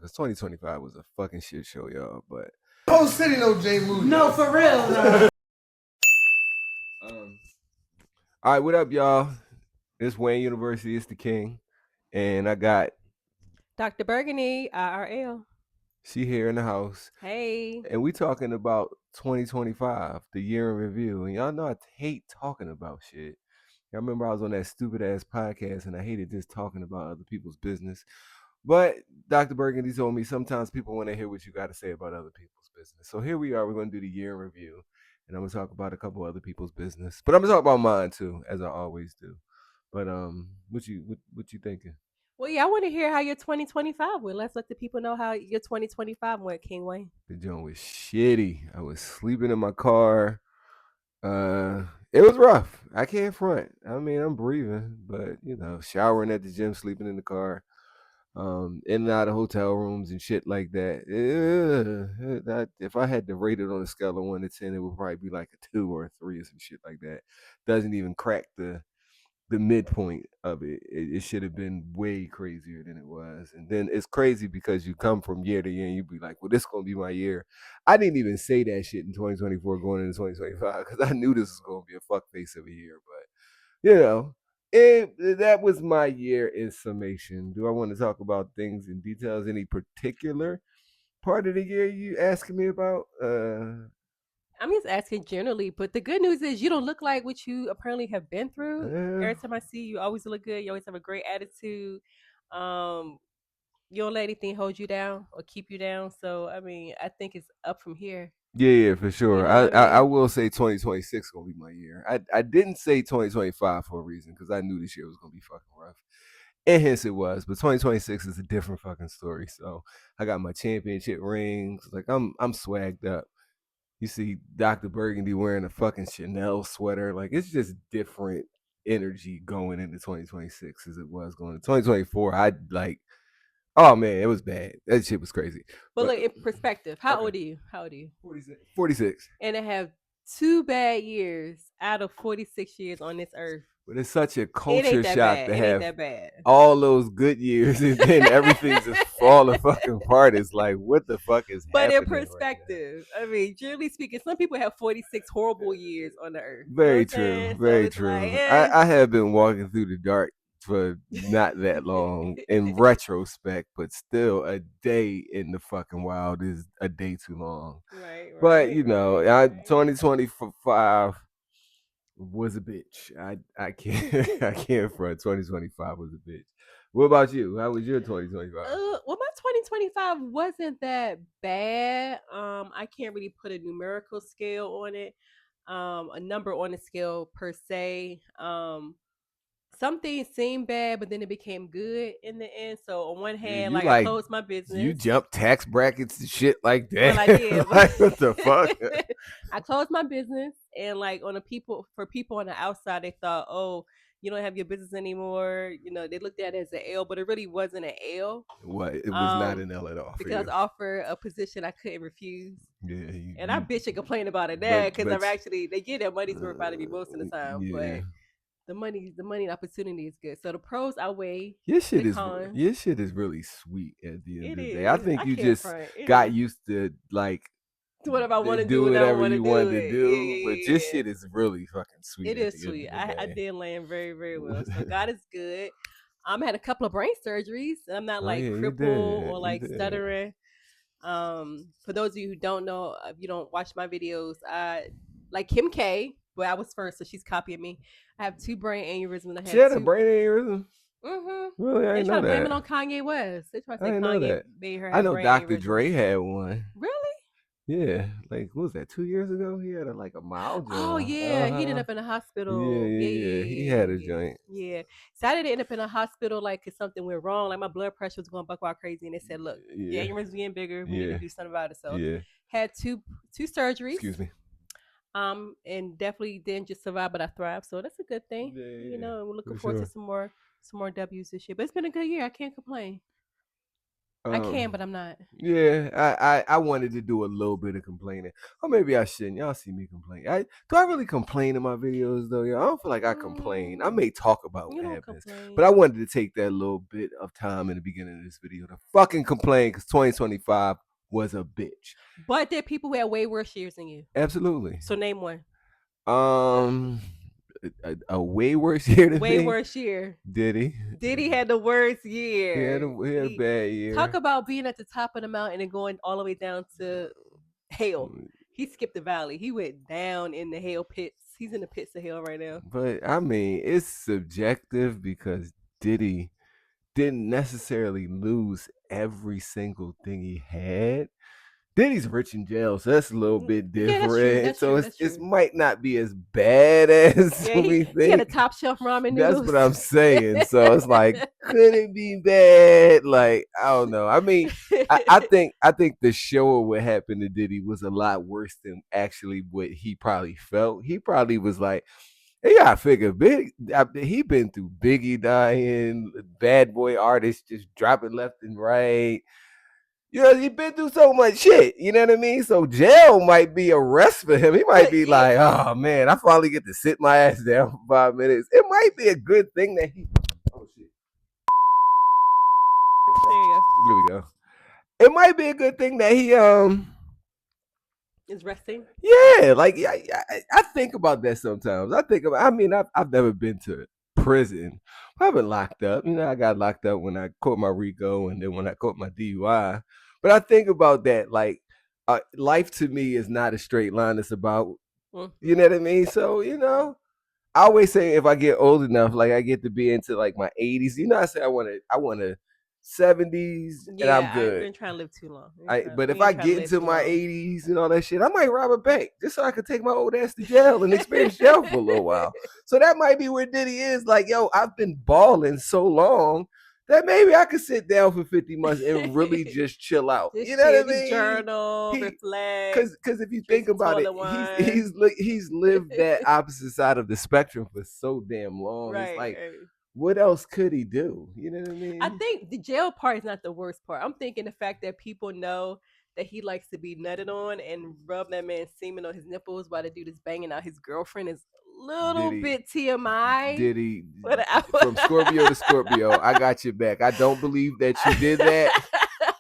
because 2025 was a fucking shit show, y'all. But whole city know Jay Moody. No, for real. No. All right, what up, y'all? It's Weygn University. It's the King, and I got Dr. Burgandi, IRL. she here in the house, Hey. and we talking about 2025, the year in review. And y'all know I hate talking about shit. I remember I was on that stupid ass podcast, and I hated just talking about other people's business. But Dr. Burgandi told me sometimes people want to hear what you got to say about other people's business. So here we are. We're going to do the year in review, and I'm going to talk about a couple other people's business. But I'm going to talk about mine too, as I always do. But what you thinking? Well, yeah, I want to hear how your 2025 went. Let's let the people know how your 2025 went, King Weygn. The joint was shitty. I was sleeping in my car. It was rough. I can't front. I mean, I'm breathing, but showering at the gym, sleeping in the car. In and out of hotel rooms and shit like that. If I had to rate it on a scale of 1 to 10, it would probably be like a 2 or a 3 or some shit like that. Doesn't even crack the midpoint of it. It should have been way crazier than it was. And then it's crazy because you come from year to year and you be like, well, this is gonna be my year. I didn't even say that shit in 2024 going into 2025 because I knew this was gonna be a fuck face of a year. But that was my year in summation. Do I want to talk about things in details? Any particular part of the year you asking me about? I'm just asking generally, but the good news is you don't look like what you apparently have been through. Every time I see you, always look good. You always have a great attitude. You don't let anything hold you down or keep you down. So, I mean, I think it's up from here. Yeah, for sure. You know what I I mean? will say 2026 gonna be my year. I didn't say 2025 for a reason because I knew this year was gonna be fucking rough. And hence it was, but 2026 is a different fucking story. So I got my championship rings. Like I'm swagged up. You see Dr. Burgandi wearing a fucking Chanel sweater. Like it's just different energy going into 2026 as it was going into 2024. I like, oh man, it was bad. That shit was crazy. But look, in perspective, how Okay. old are you? How old are you? 46. And I have 2 bad years out of 46 years on this earth. But it's such a It culture ain't that shock bad. to It ain't have that bad. all those good years and then everything just falling fucking apart. It's like, what the fuck is But in happening right now? perspective, I mean, generally speaking, some people have 46 horrible years on the earth. Very true. Very true. I have been walking through the dark for not that long in retrospect, but still a day in the fucking wild is a day too long. Right. But 2025 was a bitch. I can't I can't front. 2025 was a bitch. What about you? How was your 2025? Well, my 2025 wasn't that bad. I can't really put a numerical scale on it, a number on the scale per se. Some things seemed bad, but then it became good in the end. So on one hand, I closed my business. You jumped tax brackets and shit like that. Well, I did. Like, what the fuck? I closed my business, and like for people on the outside, they thought, oh, you don't have your business anymore. They looked at it as an L, but it really wasn't an L. What? It was not an L at all. Because offered a position I couldn't refuse. Yeah. And I bitch and complain about it now because they get their money's worth out of me most of the time. Yeah. But the money and opportunity is good. So the pros outweigh your shit is really sweet at the end of the day. Is. I think you just got used to like do whatever I want to do whatever you wanted to do. Yeah. But your shit is really fucking sweet. It is sweet. I did land very, very well. So God is good. I had a couple of brain surgeries. And I'm not crippled or stuttering. For those of you who don't know, if you don't watch my videos, I like Kim K. Well, I was first, so she's copying me. I have 2 brain aneurysms. She had a brain aneurysm? Mm-hmm. Really? I didn't know that. They try to blame it on Kanye West. They try to say Kanye made her have I know Dr. aneurysm. Dre had one. Really? Yeah. Like, what was that, 2 years ago? He had a mild joint. Oh, yeah. He ended up in a hospital. Yeah. He had a joint. Yeah. So I didn't end up in a hospital because something went wrong. Like, my blood pressure was going buck wild crazy. And they said, look, your aneurysm's getting bigger. We need to do something about it. So had two surgeries. Excuse me. And definitely didn't just survive, but I thrived. So that's a good thing. Yeah, we're looking forward to some more W's this year. But it's been a good year. I can't complain. I can, but I'm not. Yeah, I wanted to do a little bit of complaining, or maybe I shouldn't. Y'all see me complain. Do I really complain in my videos though? Yeah, I don't feel like I complain. I may talk about You what don't happens, but I complain. wanted to take that little bit of time in the beginning of this video to fucking complain because 2025 was a bitch. But there are people who had way worse years than you. Absolutely. So name one. Um, a way worse year than Way me. worse year. Diddy. Diddy had the worst He had year. a bad year. Talk about being at the top of the mountain and going all the way down to hell. He skipped the valley. He went down in the hell pits. He's in the pits of hell right now. But I mean, it's subjective because Diddy didn't necessarily lose every single thing he had. Diddy's rich in jail, so that's a little bit different. Yeah, that's true. That's so true. it might not be as bad as yeah, we think. He had a top shelf ramen noodles. That's what I'm saying. So it's like, could it be bad? Like, I don't know. I mean, I think the show of what happened to Diddy was a lot worse than actually what he probably felt. He probably was like, hey, I figure he been through Biggie dying, bad boy artists just dropping left and right. You know, he been through so much shit. You know what I mean? So jail might be a rest for him. He might be like, oh man, I finally get to sit my ass down for 5 minutes. It might be a good thing that he. Oh shit. There you go. Here we go. It might be a good thing that he is resting. Yeah, like I think about that sometimes. I mean, I've never been to prison. I've been locked up. You know, I got locked up when I caught my RICO and then when I caught my DUI. But I think about that, like, life to me is not a straight line. It's about, you know what I mean? So, you know, I always say if I get old enough, like I get to be into like my 80s, you know, I say I want to 70s and I'm good. I've been trying to live too long. But if I get into my 80s and all that shit, I might rob a bank just so I could take my old ass to jail and experience jail for a little while. So that might be where Diddy is. Like, yo, I've been balling so long that maybe I could sit down for 50 months and really just chill out. Just you know what I mean? Journal, reflect. Because if you think about it, he's lived that opposite side of the spectrum for so damn long. Right, it's like, what else could he do? You know what I mean? I think the jail part is not the worst part. I'm thinking the fact that people know that he likes to be nutted on and rub that man's semen on his nipples while the dude is banging out his girlfriend is a little bit TMI. Diddy, from Scorpio to Scorpio, I got your back. I don't believe that you did that.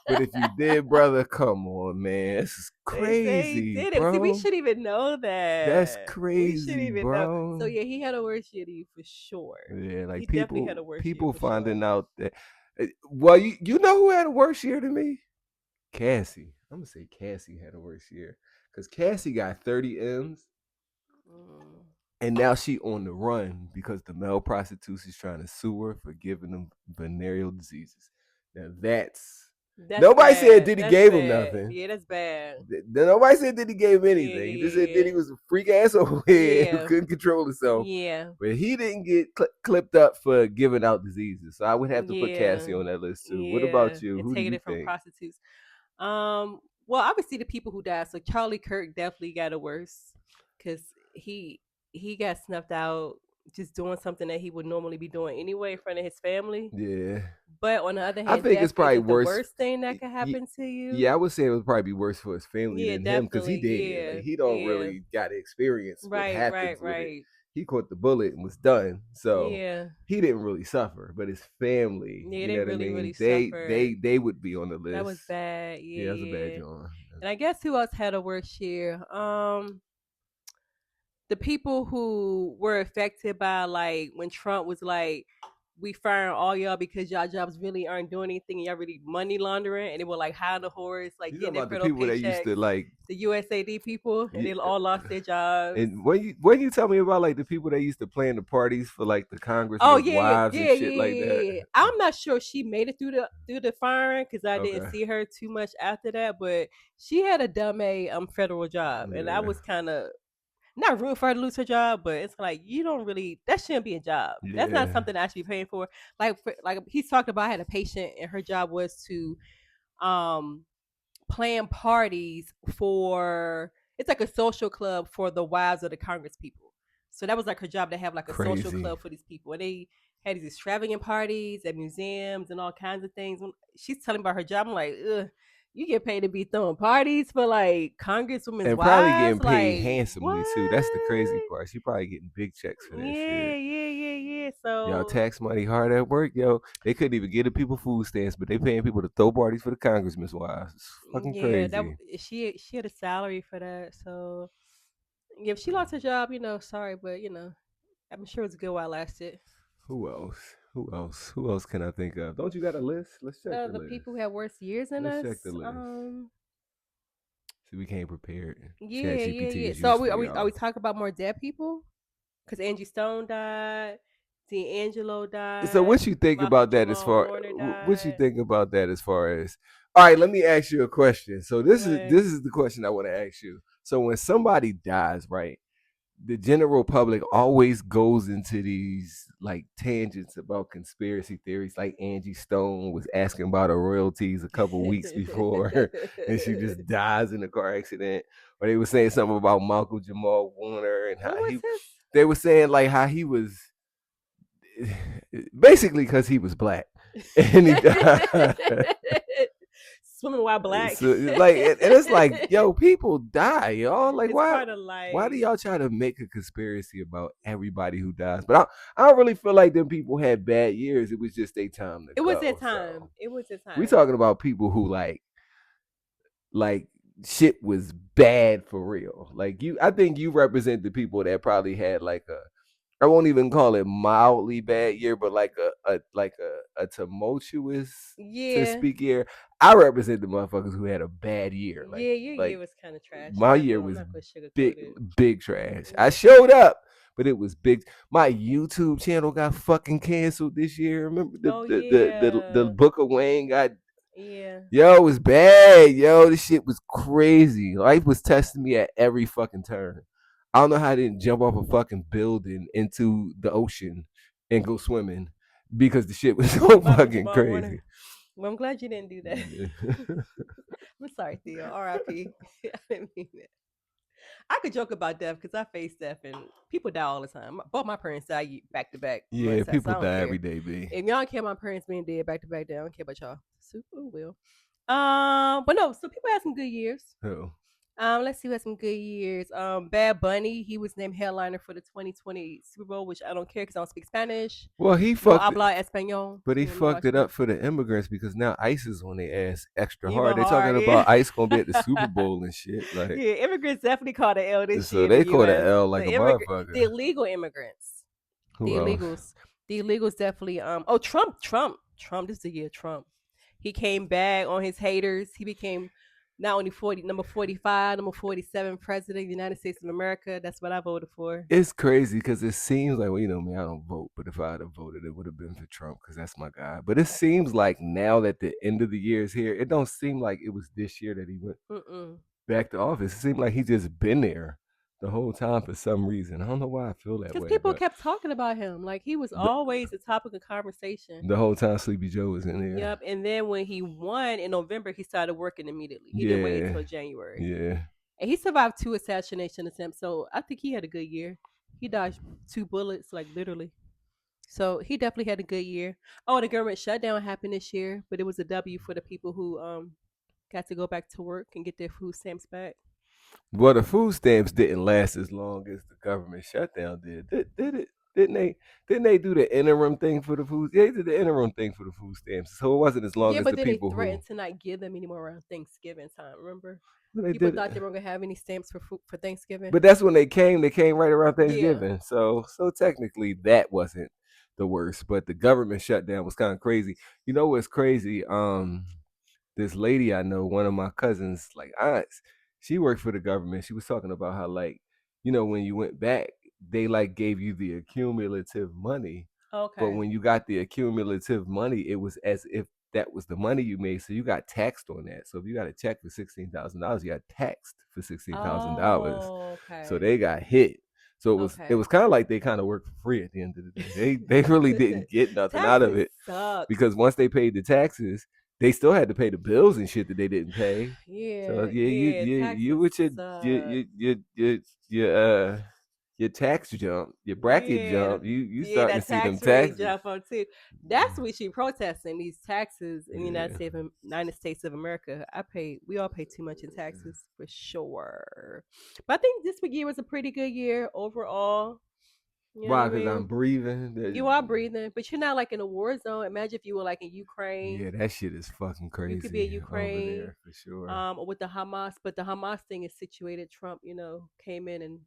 But if you did, brother, come on, man. This is crazy, bro. See, we shouldn't even know that. That's crazy, we shouldn't even bro. Know. So yeah, he had a worse year than you for sure. Yeah, like he definitely had a worse people year finding out that. Well, you know who had a worse year than me? Cassie. I'm gonna say Cassie had a worse year because Cassie got 30 M's. And now she on the run because the male prostitutes is trying to sue her for giving them venereal diseases. Now that's nobody bad. Said Diddy gave him nothing. Yeah, that's bad. Nobody said Diddy gave him anything. They said Diddy was a freak ass old head who couldn't control himself. Yeah. But he didn't get clipped up for giving out diseases. So I would have to put Cassie on that list too. What about you? Who taking it from prostitutes? Well, obviously the people who died. So Charlie Kirk definitely got it worse because he got snuffed out just doing something that he would normally be doing anyway in front of his family. Yeah. But on the other hand, I think it's probably worse. The worst thing that could happen to you. Yeah, I would say it would probably be worse for his family than him because he did. Yeah, like, he don't really got to experience what happens with it. He caught the bullet and was done. So he didn't really suffer, but his family, you know what I mean? They would be on the list. That was bad. Yeah, that was a bad job. And I guess who else had a worse year? The people who were affected by like when Trump was like, we firing all y'all because y'all jobs really aren't doing anything and y'all really money laundering, and they were like high on the horse, like getting their people paychecks, that used to like the USAID people, and they all lost their jobs. And when you tell me about like the people that used to plan the parties for like the congressmen's wives and shit like that. I'm not sure she made it through the firing because I didn't see her too much after that, but she had a dumb federal job, and I was kind of not rooting for her to lose her job, but it's like you don't really, that shouldn't be a job. That's not something I should be paying for. Like he's talked about, I had a patient and her job was to plan parties for, it's like a social club for the wives of the Congress people. So that was like her job to have like a social club for these people. And had these extravagant parties at museums and all kinds of things. When she's telling about her job, I'm like, ugh, you get paid to be throwing parties for like congresswomen's and probably wives? getting paid Like handsomely too. That's the crazy what? part. She probably getting big checks for that Yeah, shit. yeah, yeah, yeah. Y'all So tax money hard at work, yo. They couldn't even get the people food stamps, but they paying people to throw parties for the congressman's wives. It's fucking yeah, that crazy. she had a salary for that. So yeah, if she lost her job, sorry, but I'm sure it's good while it lasted. Who else? Who else? Who else can I think of? Don't you got a list? Let's check the The list. people who had worse years than Let's us. check the list. See, we came prepared. Chat Yeah, yeah, GPT yeah. is So useful, are we y'all. talking about more dead people? Because Angie Stone died, D'Angelo So died, what you think Malcolm about that as Jamal far Warner what you died. think about that as far as all right, let me ask you a question. So this is What? this is the question I want to ask you. So when somebody dies, right? The general public always goes into these like tangents about conspiracy theories. Like Angie Stone was asking about her royalties a couple weeks before, and she just dies in a car accident. Or they were saying something about Malcolm Jamal Warner and What how was he. his? They were saying like how he was basically because he was black, and he died. Swimming while black. So like, and it's like, yo, people die, y'all. Like, It's why? part of Why do life. y'all try to make a conspiracy about everybody who dies? But I don't really feel like them people had bad years. It was just their time to It was that go. time. So It was that we time. talking about people who like shit was bad for real. Like you, I think you represent the people that probably had like a I won't even call it mildly bad year, but like a tumultuous to Yeah. speak year. I represent the motherfuckers who had a bad year. Yeah, your year Like was kind of trash. my year I'm was not gonna sugarcoat big it. big trash. It I was showed trash. up, but it was big. My YouTube channel got fucking canceled this year. Remember Oh the yeah. Book of Wayne got Yeah. yo, it was bad. Yo, this shit was crazy. Life was testing me at every fucking turn. I don't know how I didn't jump off a fucking building into the ocean and go swimming because the shit was so Malcolm fucking Jamal Warner. crazy. Well, I'm glad you didn't do that. I'm sorry, Theo. R.I.P. I didn't mean that. I could joke about death because I face death and people die all the time. Both my parents die back to back Yeah, months, so people I don't die every care. day, B. If y'all don't care about my parents being dead back to back, then I don't care about y'all. Super will. But no, so people had some good years. Oh. Let's see who had some good years. Bad Bunny, he was named headliner for the 2020 Super Bowl, which I don't care because I don't speak Spanish. Well, he No fucked it, habla español. but he So I'm not fucked watching it that. up for the immigrants because now ICE is on their ass extra Even hard. They're talking hard, yeah. about ICE gonna be at the Super Bowl and shit. Like, Yeah, immigrants definitely caught an L this so year in the they caught an U.S. L like a The motherfucker. illegal immigrants, Who the else? illegals, the illegals definitely. Oh, Trump. This is the year Trump. He came back on his haters. He became not only number 45, number 47 president of the United States of America. That's what I voted for. It's crazy because it seems like, well, you know me, I don't vote, but if I had voted, it would have been for Trump because that's my guy. But it seems like now that the end of the year is here, it don't seem like it was this year that he went Mm-mm. back to office. It seemed like he just been there the whole time for some reason. I don't know why I feel that Because way, people but kept talking about him, like he was the, always the topic of conversation. the whole time Sleepy Joe was in there. Yep. And then when he won in November, he started working immediately. He didn't wait Yeah, until January. yeah. And he survived 2 assassination attempts. So I think he had a good year. He dodged 2 bullets, like literally. So he definitely had a good year. Oh, the government shutdown happened this year, but it was a W for the people who got to go back to work and get their food stamps back. Well, the food stamps didn't last as long as the government shutdown did. Did it? Didn't they? Didn't they do the interim thing for the food? They did the interim thing for the food stamps, so it wasn't as long Yeah, as but the then they people who threatened to not give them anymore around Thanksgiving time. Remember, they people did thought it. they weren't gonna have any stamps for for Thanksgiving. But that's when they came. They came right around Yeah. Thanksgiving, so technically that wasn't the worst. But the government shutdown was kind of crazy. You know what's crazy? This lady I know, one of my cousins, like aunts, she worked for the government. She was talking about how like, when you went back, they like gave you the accumulative money. But Okay. when you got the accumulative money, it was as if that was the money you made. So you got taxed on that. So if you got a check for $16,000, you got taxed for $16,000. Oh, So okay. they got hit. So it was Okay. kind of like they kind of worked for free at the end of the day. They really didn't get nothing out of Taxes it suck. because once they paid the taxes, they still had to pay the bills and shit that they didn't pay. So Yeah, yeah, you yeah. you you Taxes with your suck. you you you you, you your tax jump, your bracket Yeah, jump. You yeah, starting to that see them tax rate taxes. jump on too. That's what she protesting, these taxes in the Yeah. United States of America. We all pay too much in taxes for sure. But I think this year was a pretty good year overall. You know what Why? I Because I'm mean? breathing. You are breathing, but you're not like in a war zone. Imagine if you were like in Ukraine. Yeah, that shit is fucking You could be in crazy over Ukraine, there for sure. or with the Hamas, but the Hamas thing is situated. Trump, came in and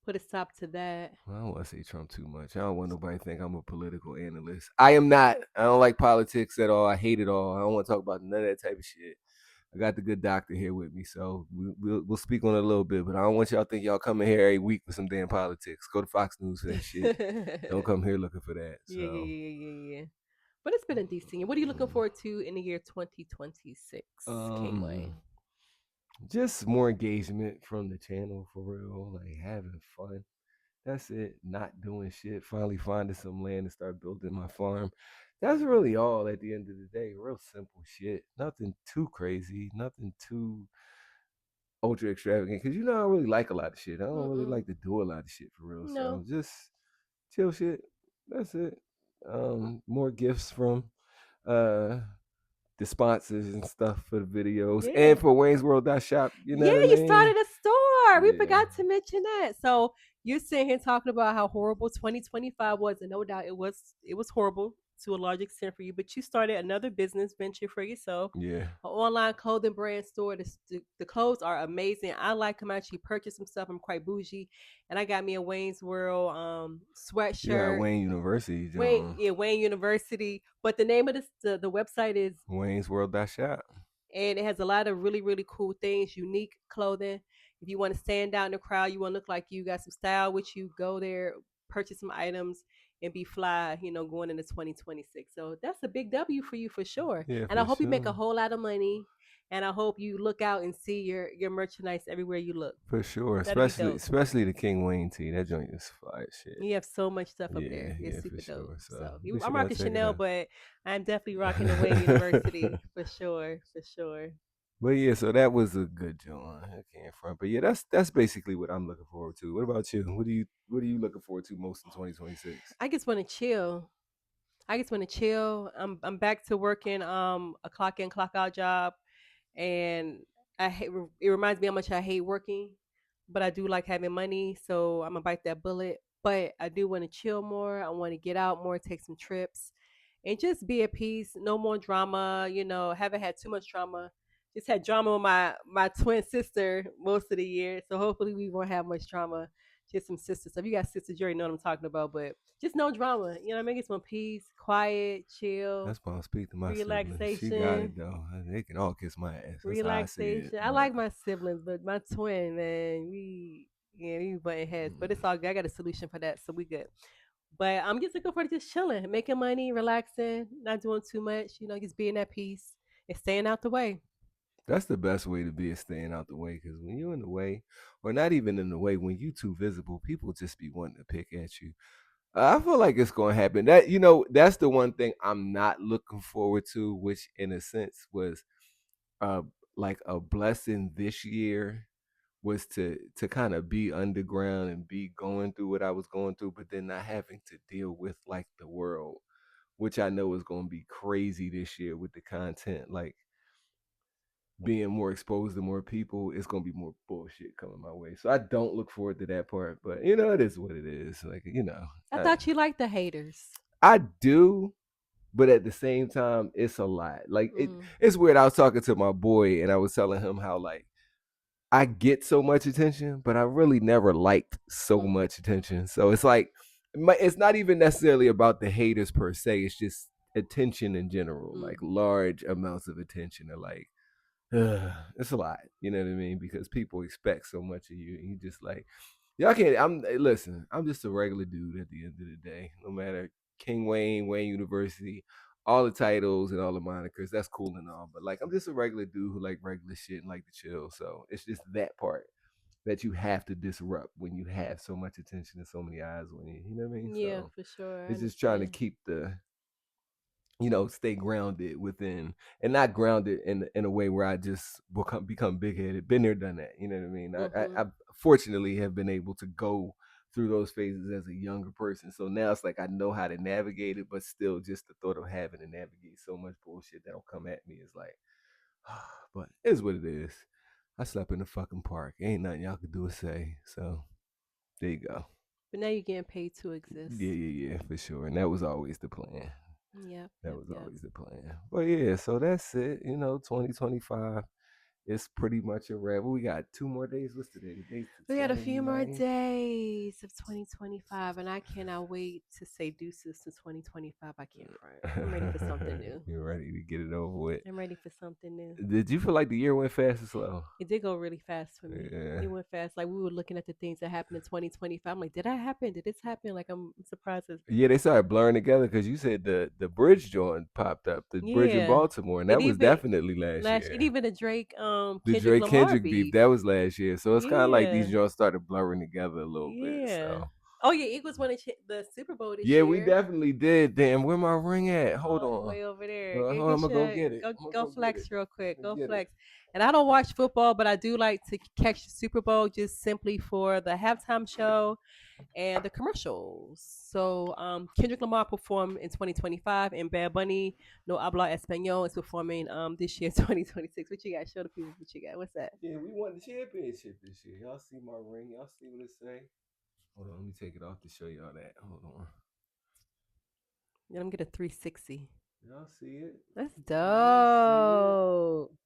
put a stop to that. Well, I don't want to say Trump too much. I don't want nobody to think I'm a political analyst. I am not. I don't like politics at all. I hate it all. I don't want to talk about none of that type of shit. I got the good doctor here with me, so we'll speak on it a little bit. But I don't want y'all to think y'all coming here every week for some damn politics. Go to Fox News for that shit. Don't come here looking for that. Yeah, yeah, So, yeah, yeah, yeah. But it's been a decent year. What are you looking forward to in the year 2026, King um, Wayne? just more engagement from the channel for real, like having fun. That's it. Not doing shit. Finally finding some land to start building my farm. That's really all at the end of the day. Real simple shit. Nothing too crazy. Nothing too ultra extravagant. Cause I don't really like a lot of shit. I don't really Mm-mm. like to do a lot of shit for real. No. So just chill shit. That's it. More gifts from uh the sponsors and stuff for the videos Yeah. and for Wayne's World Shop. You know Yeah, what I you mean? started a store. We Yeah. forgot to mention that. So you're sitting here talking about how horrible 2025 was, and no doubt it was horrible to a large extent for you. But you started another business venture for yourself, Yeah. an online clothing brand store. The clothes are amazing. I like them. I actually purchased some stuff. I'm quite bougie, and I got me a Wayne's World You got sweatshirt. Wayne University, Wayne, John. yeah, Wayne University. But the name of the website is, Wayne's World Shop. and it has a lot of really really cool things, unique clothing. If you want to stand out in the crowd, you want to look like you got some style with you, go there, purchase some items, and be fly, going into 2026. So that's a big W for you for sure. Yeah, And I for hope you make a sure. whole lot of money, and I hope you look out and see your merchandise everywhere you look. For sure. That'll be Especially dope. especially the King Wayne tee. That joint is fire shit. You have so much stuff up Yeah, there. yeah, It's for super dope. sure. So So be I'm sure to rocking check it Chanel, out. but I'm definitely rocking the Wayne University for sure, for sure. But yeah, so that was a good joint. I can't front. But yeah, that's basically what I'm looking forward to. What about you? What are you looking forward to most in 2026? I just want to chill. I just want to chill. I'm back to working a clock in clock out job, and it reminds me how much I hate working, but I do like having money, so I'm gonna bite that bullet. But I do want to chill more. I want to get out more, take some trips, and just be at peace. No more drama. Haven't had too much drama. Just had drama with my twin sister most of the year, so hopefully we won't have much drama. Just some sister stuff. You got sisters, you already know what I'm talking about, but just no drama. You know what I mean? Get some peace, quiet, chill, That's why I speak to my siblings. She got relaxation, it though. They can all kiss my ass. That's how I see it. relaxation. I But like my siblings, but my twin, man, we butting heads. But it's mm, all good. I got a solution for that, so we good. But I'm just looking forward to just chilling, making money, relaxing, not doing too much. Just being at peace and staying out the way. that's the best way to be is staying out the way. Because when you're in the way, or not even in the way, when you too visible, people just be wanting to pick at you. I feel like it's going to happen. That's the one thing I'm not looking forward to, which in a sense was uh like a blessing this year was to kind of be underground and be going through what I was going through, but then not having to deal with like the world, which I know is going to be crazy this year with the content. Like being more exposed to more people, it's gonna be more bullshit coming my way. So I don't look forward to that part. But it is what it is. Like I I, thought you liked the haters. I do, but at the same time, it's a lot. Like Mm, it's weird. I was talking to my boy, and I was telling him how like I get so much attention, but I really never liked so mm, much attention. So it's like it's not even necessarily about the haters per se. It's just attention in general, mm. like large amounts of attention, are like it's a lot, you know what I mean? Because people expect so much of you, and you just like, y'all can't. Listen. I'm just a regular dude at the end of the day. No matter King Wayne, Wayne University, all the titles and all the monikers. That's cool and all, but like, I'm just a regular dude who like regular shit and like to chill. So it's just that part that you have to disrupt when you have so much attention and so many eyes on you. You know what I mean? Yeah, So for sure. I it's just trying to understand. keep stay grounded within, and not grounded in a way where I just become big headed. Been there, done that. You know what I mean? I Mm-hmm. fortunately have been able to go through those phases as a younger person. So now it's like I know how to navigate it, but still just the thought of having to navigate so much bullshit that'll come at me is like, but it is what it is. I slept in the fucking park. Ain't nothing y'all could do or say. So there you go. But now you're getting paid to exist. Yeah, for sure. And that was always the plan. Yep. That was always the plan. But yeah, so that's it. 2025. It's pretty much a wrap. We got 2 more days. What's today? We got a few more days of 2025, and I cannot wait to say deuces to 2025. I can't front. I'm ready for something new. You're ready to get it over with. I'm ready for something new. Did you feel like the year went fast or slow? It did go really fast for me. Yeah. It went fast. Like we were looking at the things that happened in 2025. I'm like, did that happen? Did this happen? Like I'm surprised. Yeah, they started blurring together because you said the bridge joint popped up, the bridge in Baltimore, and that was definitely last year. And even the Drake Kendrick beef, that was last year. So it's kind of like these joints started blurring together a little bit. So. Oh yeah, Eagles won the Super Bowl this year. Yeah, we definitely did. Damn, where my ring at? Hold on, way over there. I'm gonna go get it. Go flex real quick. Go flex. And I don't watch football, but I do like to catch the Super Bowl just simply for the halftime show and the commercials. So Kendrick Lamar performed in 2025, and Bad Bunny, No Habla Español, is performing this year, 2026. What you got? Show the people what you got. What's that? Yeah, we won the championship this year. Y'all see my ring? Y'all see what it say? Hold on, let me take it off to show y'all that. Hold on. Let me get a 360. Y'all see it? That's dope.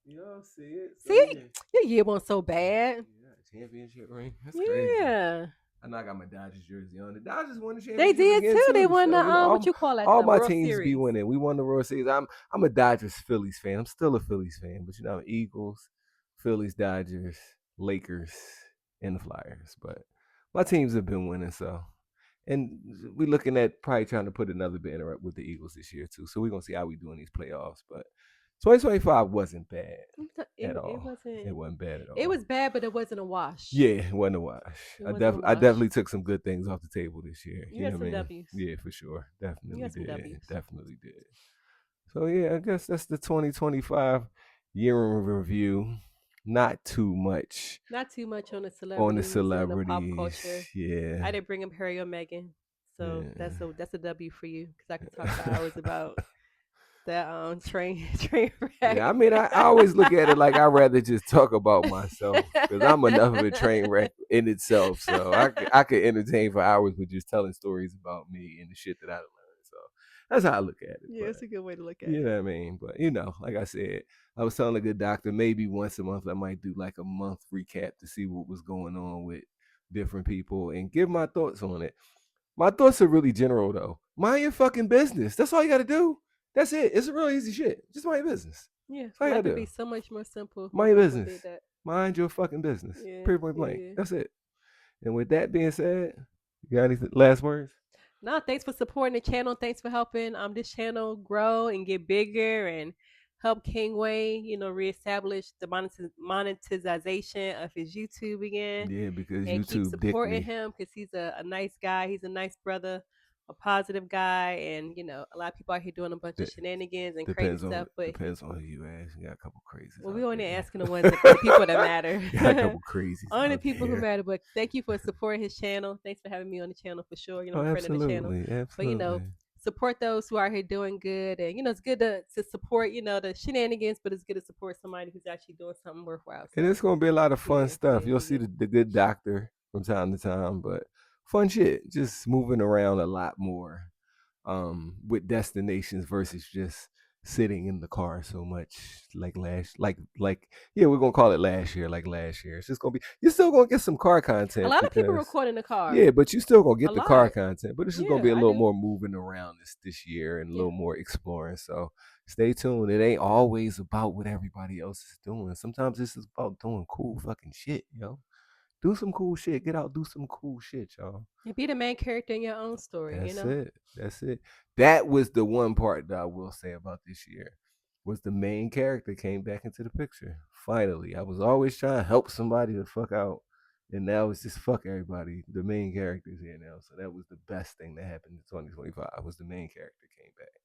Y'all see it? So see, your year wasn't so bad. Yeah, championship ring. That's crazy. Yeah. I know I got my Dodgers jersey on. The Dodgers won the championship. They did too. They won the what you call that? All my teams be winning. We won the World Series. I'm a Dodgers Phillies fan. I'm still a Phillies fan, but I'm Eagles, Phillies, Dodgers, Lakers, and the Flyers. But my teams have been winning, so. And we're looking at probably trying to put another banner up with the Eagles this year too. So we're gonna see how we do in these playoffs. But 2025 wasn't bad at all. It wasn't bad at all. It was bad, but it wasn't a wash. Yeah, it wasn't a wash. I definitely took some good things off the table this year. You got some W's. Yeah, for sure. Definitely did. So yeah, I guess that's the 2025 year in review. Not too much on the celebrities. And the pop culture. Yeah. I didn't bring up Harry or Meghan, so that's a W for you because I could talk for hours about that train wreck. Yeah, I mean, I always look at it like I'd rather just talk about myself because I'm enough of a train wreck in itself. So I could entertain for hours with just telling stories about me and the shit that I learned. So that's how I look at it. Yeah, it's a good way to look at it. You know what I mean? But like I said, I was telling a good doctor, maybe once a month I might do like a month recap to see what was going on with different people and give my thoughts on it. My thoughts are really general though. Mind your fucking business. That's all you got to do. That's it. It's a real easy shit. Just mind your business. Yeah, life would be so much more simple. Mind your business. Mind your fucking business. Yeah, period point blank. Yeah. That's it. And with that being said, you got any last words? No, thanks for supporting the channel. Thanks for helping this channel grow and get bigger and help King Weygn, reestablish the monetization of his YouTube again. Yeah, because and YouTube keep supporting him because he's a nice guy. He's a nice brother, a positive guy, and a lot of people out here doing a bunch of shenanigans and crazy stuff. But depends on who you ask. You got a couple crazies. Well, we only asking the ones the people that matter. You got a couple crazies. Only the people who matter. But thank you for supporting his channel. Thanks for having me on the channel for sure. I'm a friend of the channel. Absolutely. But support those who are here doing good, and it's good to support the shenanigans, but it's good to support somebody who's actually doing something worthwhile. So, and it's gonna be a lot of fun stuff. You'll see the good doctor from time to time, but fun shit. Just moving around a lot more, with destinations versus just sitting in the car so much we're gonna call it last year. It's just gonna be, you're still gonna get some car content. A lot of people recording the car. Yeah, but you still gonna get the car content. But it's just gonna be a little more moving around this year and a little more exploring. So stay tuned. It ain't always about what everybody else is doing. Sometimes this is about doing cool fucking shit, yo. Do some cool shit. Get out, do some cool shit, y'all. And be the main character in your own story. That's it. That was the one part that I will say about this year. Was the main character came back into the picture. Finally. I was always trying to help somebody to fuck out. And now it's just fuck everybody. The main character's here now. So that was the best thing that happened in 2025. Was the main character came back.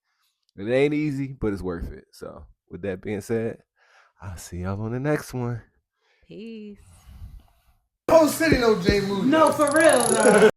It ain't easy, but it's worth it. So with that being said, I'll see y'all on the next one. Peace. The whole city know Jay Moody. No, for real. No.